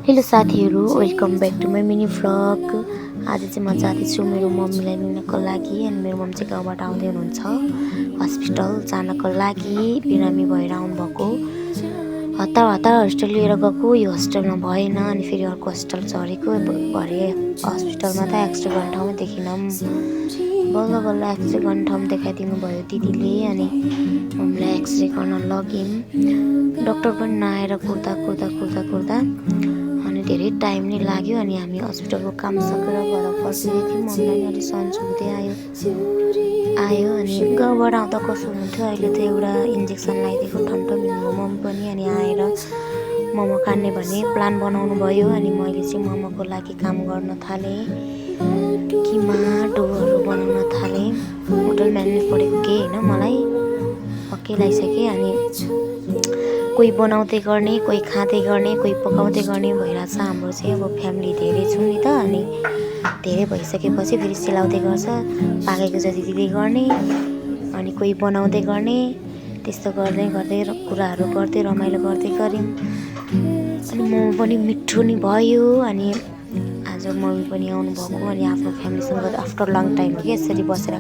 Hello साथीहरू, welcome back to my mini vlog. आज चाहिँ म जाँदैछु मेरो मम्मीलाई लिनको लागि। अनि मेरो मम्मी चाहिँ गाउँबाट आउँदै हुनुहुन्छ हस्पिटल जानको लागि। बिरामी भएर आउनुभएको, हतार हतार हस्पिटल लिएर गएको। यो हस्पिटलमा भएन अनि फेरि अर्को हस्पिटल झरेको। भरे हस्पिटलमा त एक्सरे गर्ने ठाउँमै देखिनँ। बल्ल बल्ल एक्सरे गर्ने ठाउँ देखाइदिनु भयो दिदीले। अनि मम्मीलाई एक्सरे गर्न लग्यौँ। डक्टर पनि नआएर कुर्दा अनि धेरै टाइम नै लाग्यो। अनि हामी हस्पिटलको काम सकेर घर फर्किँदै थियौँ। मम्मीलाई नि अलिक सन्चो हुँदै आयो। अनि गाउँबाट आउँदा कसो हुन्थ्यो, अहिले त एउटा इन्जेक्सन लगाइदिएको ठन्टो मिल्नु मम्मी पनि। अनि आएर मोमो खाने भन्ने प्लान बनाउनु भयो। अनि मैले चाहिँ मोमोको लागि काम गर्न थालेँ। किमा डोहरू बनाउन थालेँ। होटल म्यानेजमेन्ट पढेको केही होइन, मलाई पक्कै लागिसकेँ। अनि कोही बनाउँदै गर्ने, कोही खाँदै गर्ने, कोही पकाउँदै गर्ने भइरहेछ। हाम्रो चाहिँ अब फ्यामिली धेरै छौँ नि त। अनि धेरै भइसकेपछि फेरि सिलाउँदै गर्छ, पाकेको जति दिँदै गर्ने, अनि कोही बनाउँदै गर्ने। त्यस्तो गर्दै गर्दै कुराहरू गर्दै रमाइलो गर्दै गऱ्यौँ। अनि मोमो पनि मिठो नि भयो। अनि आज मम्मी पनि आउनुभएको। अनि आफ्नो फ्यामिलीसँग आफ्टर लङ टाइम के यसरी बसेर